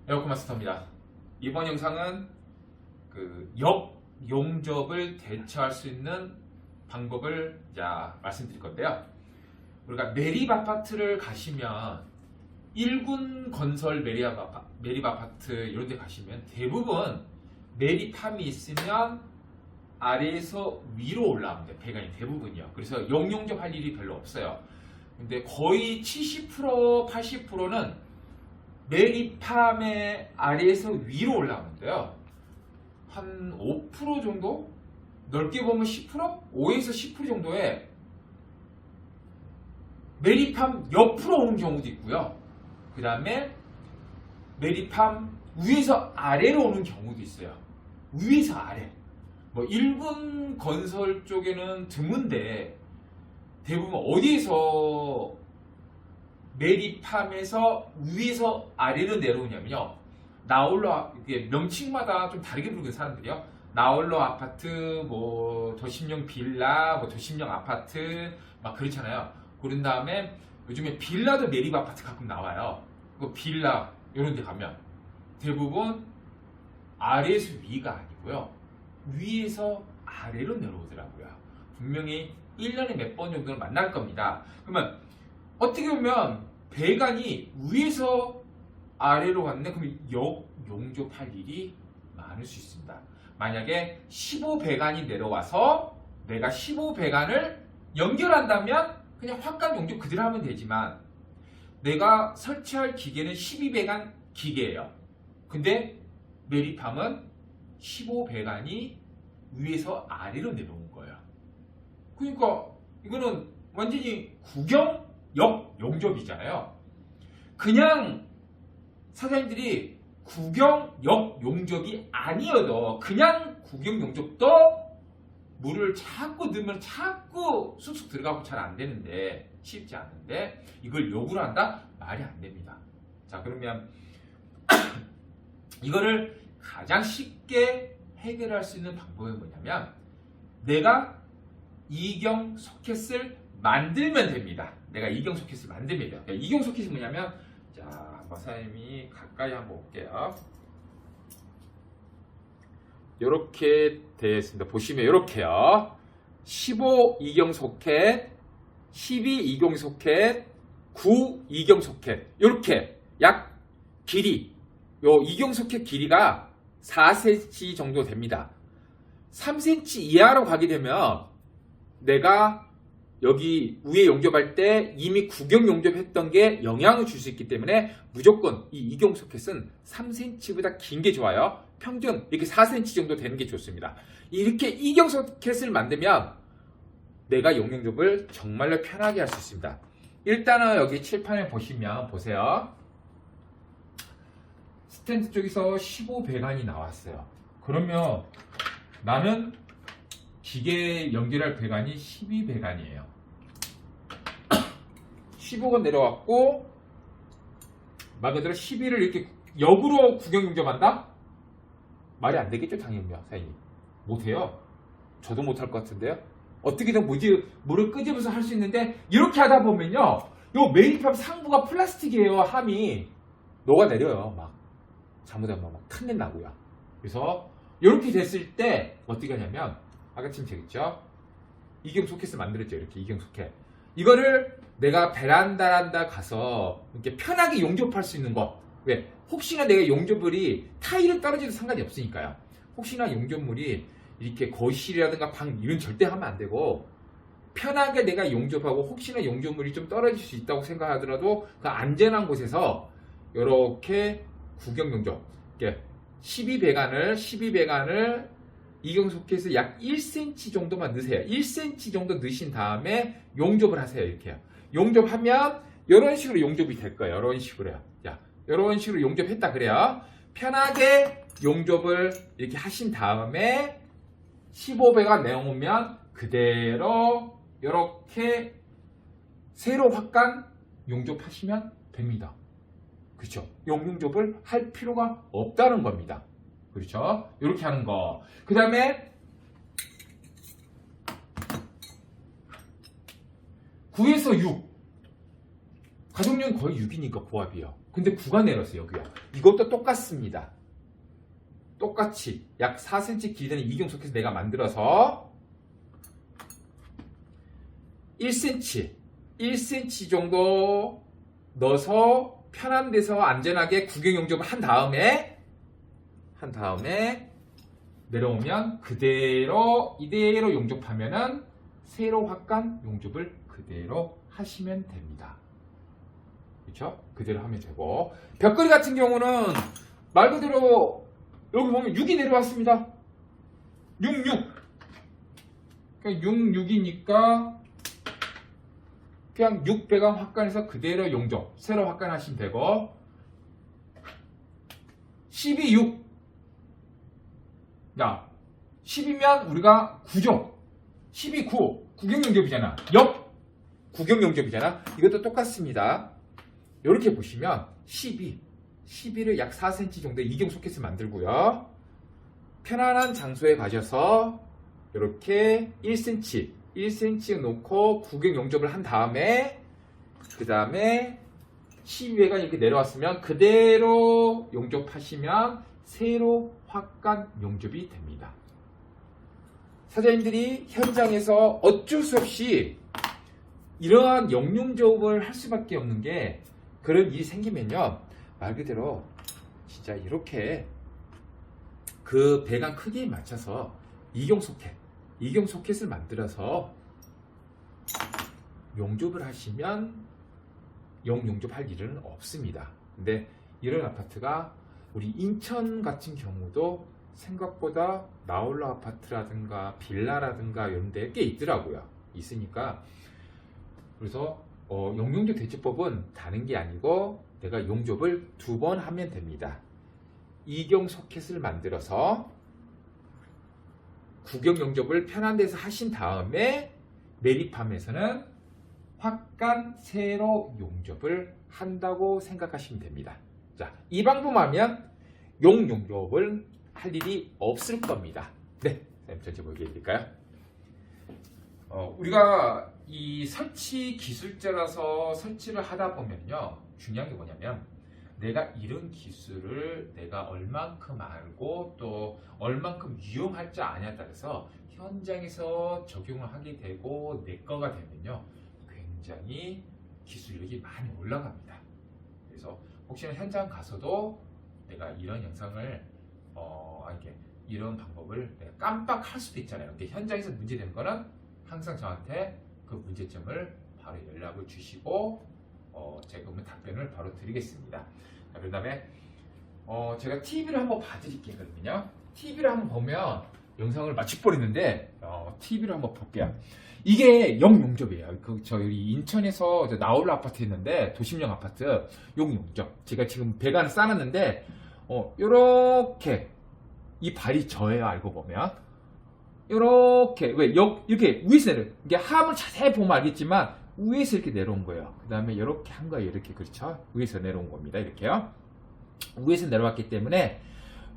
에어컨 마스터입니다. 이번 영상은 역용접을 대처할 수 있는 방법을 말씀드릴 건데요. 우리가 매립 아파트를 가시면 1군 건설 매립 아파트 이런 데 가시면 대부분 매립함이 있으면 아래에서 위로 올라옵니다. 배관이 대부분이요. 그래서 역용접 할 일이 별로 없어요. 근데 거의 70% 80%는 매립함의 아래에서 위로 올라오는데요. 한 5% 정도? 넓게 보면 10%? 5에서 10% 정도의 매립함 옆으로 오는 경우도 있고요. 그 다음에 매립함 위에서 아래로 오는 경우도 있어요. 위에서 아래. 1군 건설 쪽에는 드문데 대부분 어디에서 매립함에서 위에서 아래로 내려오냐면요. 나홀로, 이게 명칭마다 좀 다르게 부르는 사람들이요. 나홀로 아파트, 도심형 빌라, 도심형 아파트, 막 그렇잖아요. 그런 다음에 요즘에 빌라도 매립 아파트 가끔 나와요. 그 빌라, 이런 데 가면 대부분 아래에서 위가 아니고요. 위에서 아래로 내려오더라고요. 분명히 1년에 몇 번 정도는 만날 겁니다. 그러면 어떻게 보면 배관이 위에서 아래로 갔네? 그럼 역용접할 일이 많을 수 있습니다. 만약에 15배관이 내려와서 내가 15배관을 연결한다면 그냥 확간 용접 그대로 하면 되지만 내가 설치할 기계는 12배관 기계예요. 근데 매립함은 15배관이 위에서 아래로 내려온 거예요. 그러니까 이거는 완전히 구경역용접이잖아요. 그냥 사장님들이 구경역용접이 아니어도 그냥 구경용접도 물을 자꾸 넣으면 자꾸 쑥쑥 들어가고 잘 안 되는데, 쉽지 않은데 이걸 역으로 한다? 말이 안 됩니다. 자, 그러면 이거를 가장 쉽게 해결할 수 있는 방법이 뭐냐면 내가 이경 소켓을 만들면 됩니다. 내가 이경 소켓을 만들면 돼요. 이경 소켓이 뭐냐면, 마사님이 가까이 한번 볼게요. 이렇게 되어 있습니다. 보시면 이렇게요. 15 이경 소켓, 12 이경 소켓, 9 이경 소켓. 이렇게 약 길이, 요 이경 소켓 길이가 4cm 정도 됩니다. 3cm 이하로 가게 되면 내가 여기 위에 용접할 때 이미 구경 용접했던 게 영향을 줄 수 있기 때문에 무조건 이 이경 소켓은 3cm보다 긴 게 좋아요. 평균 이렇게 4cm 정도 되는 게 좋습니다. 이렇게 이경 소켓을 만들면 내가 역용접을 정말로 편하게 할 수 있습니다. 일단은 여기 칠판을 보세요. 스탠드 쪽에서 15배관이 나왔어요. 그러면 나는 기계 연결할 배관이 12배관이에요. 15가 내려왔고 말 그대로 12를 이렇게 역으로 구경 용접한다? 말이 안 되겠죠, 당연히요, 사장님. 못해요. 저도 못할 것 같은데요. 어떻게든 물을 끄집어서 할 수 있는데 이렇게 하다 보면요, 요 매립함 상부가 플라스틱이에요. 함이 녹아내려요. 막 잘못하면 막 탄내 나고요. 그래서 이렇게 됐을 때 어떻게 하냐면, 아까 지금 되겠죠? 이경 소켓을 만들었죠. 이렇게 이경 소켓. 이거를 내가 베란다 가서 이렇게 편하게 용접할 수 있는 것. 왜? 혹시나 내가 용접물이 타일에 떨어져도 상관이 없으니까요. 혹시나 용접물이 이렇게 거실이라든가 방 이런 절대 하면 안 되고, 편하게 내가 용접하고 혹시나 용접물이 좀 떨어질 수 있다고 생각하더라도 그 안전한 곳에서 이렇게 구경 용접, 12배관을 이경 소켓에 약 1cm 정도만 넣으세요. 1cm 정도 넣으신 다음에 용접을 하세요. 이렇게요. 용접하면 이런 식으로 용접이 될 거예요. 이런 식으로요. 이런 식으로 용접했다 그래요. 편하게 용접을 이렇게 하신 다음에 15배관 내어오면 그대로 이렇게 세로 확간 용접하시면 됩니다. 그렇죠? 역용접을 할 필요가 없다는 겁니다. 그렇죠? 이렇게 하는 거. 그 다음에 9에서 6. 가정력은 거의 6이니까 고압이요. 근데 9가 내려왔어요. 여기요. 이것도 똑같습니다. 똑같이 약 4cm 길이는 이경 소켓을 내가 만들어서 1cm 정도 넣어서 편한 데서 안전하게 구경 용접을 한 다음에 내려오면 이대로 용접하면은 세로 확간 용접을 그대로 하시면 됩니다. 그렇죠? 그대로 하면 되고, 벽걸이 같은 경우는 말 그대로 여기 보면 6이 내려왔습니다. 6. 그러니까 6이니까 그냥 6배관 확간해서 그대로 용접, 세로 확간하시면 되고, 6. 야, 10이면 우리가 9죠. 9. 구경용접이잖아. 구경용접이잖아. 이것도 똑같습니다. 이렇게 보시면 12를 약 4cm 정도의 이경 소켓을 만들고요. 편안한 장소에 가셔서 이렇게 1cm 놓고 구경 용접을 한 다음에 그 다음에 12회가 이렇게 내려왔으면 그대로 용접하시면 세로 확간 용접이 됩니다. 사장님들이 현장에서 어쩔 수 없이 이러한 영용접을 할 수밖에 없는 게, 그런 일이 생기면요, 말 그대로 진짜 이렇게 그 배관 크기에 맞춰서 이경 소켓을 만들어서 용접을 하시면 용접할 일은 없습니다. 근데 이런 아파트가 우리 인천 같은 경우도 생각보다 나홀로 아파트라든가 빌라라든가 이런 데 꽤 있더라고요. 있으니까 그래서 용용접 대처법은 다른 게 아니고 내가 용접을 2번 하면 됩니다. 이경 소켓을 만들어서 구경 용접을 편한 데서 하신 다음에 매립함에서는 확간 세로 용접을 한다고 생각하시면 됩니다. 자, 이 방법하면 용접을 할 일이 없을 겁니다. 네, 선생님 전체 보여드릴까요? 우리가 이 설치 기술자라서 설치를 하다 보면요, 중요한 게 뭐냐면 내가 이런 기술을 내가 얼만큼 알고 또 얼만큼 유용할지 아냐에 따라서 현장에서 적용을 하게 되고 내 거가 되면요, 굉장히 기술력이 많이 올라갑니다. 그래서 혹시나 현장 가서도 내가 이런 영상을 이렇게 이런 방법을 내가 깜빡할 수도 있잖아요. 근데 현장에서 문제되는 거는 항상 저한테 그 문제점을 바로 연락을 주시고 제가 그러면 답변을 바로 드리겠습니다. 그 다음에 제가 TV를 한번 봐드릴게요. 그러면요, TV를 한번 보면 영상을 마치 버리는데 TV를 한번 볼게요. 이게 영용접이에요. 저희 인천에서 나홀로 아파트 있는데 도심형 아파트 용용접. 제가 지금 배관을 쌓았는데 요렇게 이 발이 저예요. 알고 보면 요렇게 이렇게 위에서 내려. 이게 함을 자세히 보면 알겠지만 위에서 이렇게 내려온 거예요. 그 다음에 이렇게 한 거예요. 이렇게, 그렇죠? 위에서 내려온 겁니다. 이렇게요. 위에서 내려왔기 때문에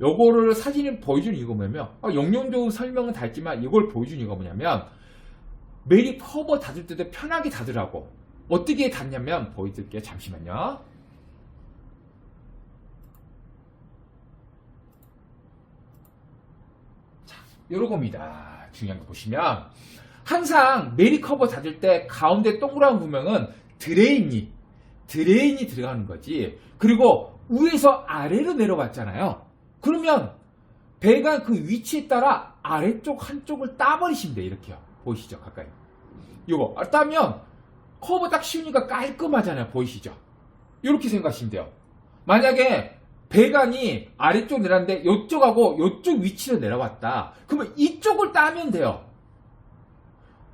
요거를 사진을 보여준 이유가 뭐냐면 영용적 설명은 다 했지만 이걸 보여준 이유가 뭐냐면 매립 커버 닫을 때도 편하게 닫으라고. 어떻게 닫냐면 보여드릴게요. 잠시만요. 자, 요런 겁니다. 중요한 거 보시면 항상 매립 커버 닫을 때 가운데 동그란 구멍은 드레인이 들어가는 거지. 그리고 위에서 아래로 내려왔잖아요. 그러면 배관 그 위치에 따라 아래쪽 한쪽을 따버리시면 돼요. 이렇게요. 보이시죠? 가까이. 요거 따면 커버 딱 씌우니까 깔끔하잖아요. 보이시죠? 이렇게 생각하시면 돼요. 만약에 배관이 아래쪽 내려왔는데 이쪽하고 이쪽 위치로 내려왔다. 그러면 이쪽을 따면 돼요.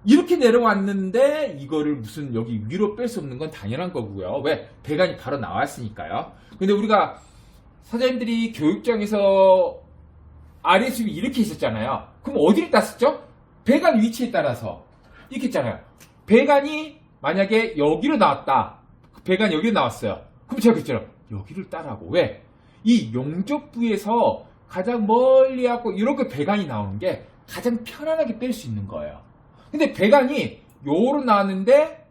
이렇게 내려왔는데 이거를 무슨 여기 위로 뺄 수 없는 건 당연한 거고요. 왜? 배관이 바로 나왔으니까요. 근데 우리가 사장님들이 교육장에서 아래 수입이 이렇게 있었잖아요. 그럼 어디를 땄었죠? 배관 위치에 따라서 이렇게 있잖아요. 배관이 만약에 여기로 나왔다. 배관이 여기로 나왔어요. 그럼 제가 그랬잖아요. 여기를 따라고. 왜? 이 용접부에서 가장 멀리 하고 이렇게 배관이 나오는 게 가장 편안하게 뺄 수 있는 거예요. 근데 배관이 요로 나왔는데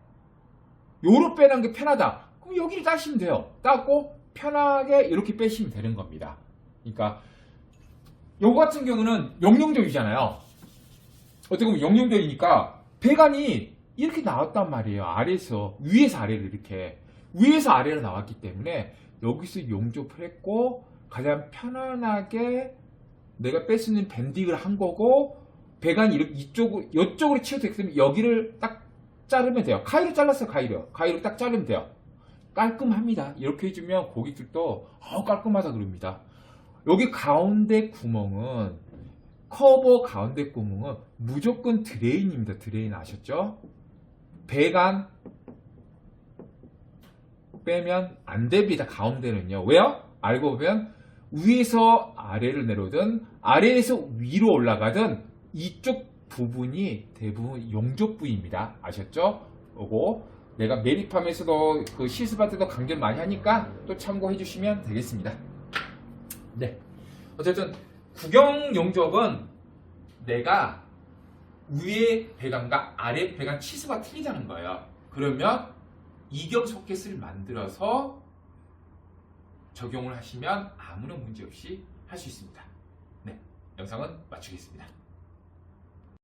요로 빼는 게 편하다. 그럼 여기를 따시면 돼요. 따고 편하게 이렇게 빼시면 되는 겁니다. 그러니까 요거 같은 경우는 영영절이잖아요. 어떻게 보면 영영절이니까 배관이 이렇게 나왔단 말이에요. 아래에서 위에서 아래로 이렇게 위에서 아래로 나왔기 때문에 여기서 용접을 했고 가장 편안하게 내가 뺄 수 있는 밴딩을 한 거고 배관이 이렇게 이쪽으로 치우되기 때문에 여기를 딱 자르면 돼요. 가위로 잘랐어요. 가위로 딱 자르면 돼요. 깔끔합니다. 이렇게 해주면 고객들도 깔끔하다 그럽니다. 여기 가운데 구멍은 커버 가운데 구멍은 무조건 드레인입니다. 드레인 아셨죠? 배관 빼면 안 됩니다. 가운데는요. 왜요? 알고 보면 위에서 아래로 내려오든 아래에서 위로 올라가든 이쪽 부분이 대부분 용접 부위입니다. 아셨죠? 요거 내가 매립하면서도 그 실습할 때도 강조를 많이 하니까 또 참고해 주시면 되겠습니다. 네. 어쨌든 구경 용접은 내가 위에 배관과 아래 배관 치수가 틀리다는 거예요. 그러면 이경 소켓을 만들어서 적용을 하시면 아무런 문제 없이 할 수 있습니다. 네. 영상은 마치겠습니다.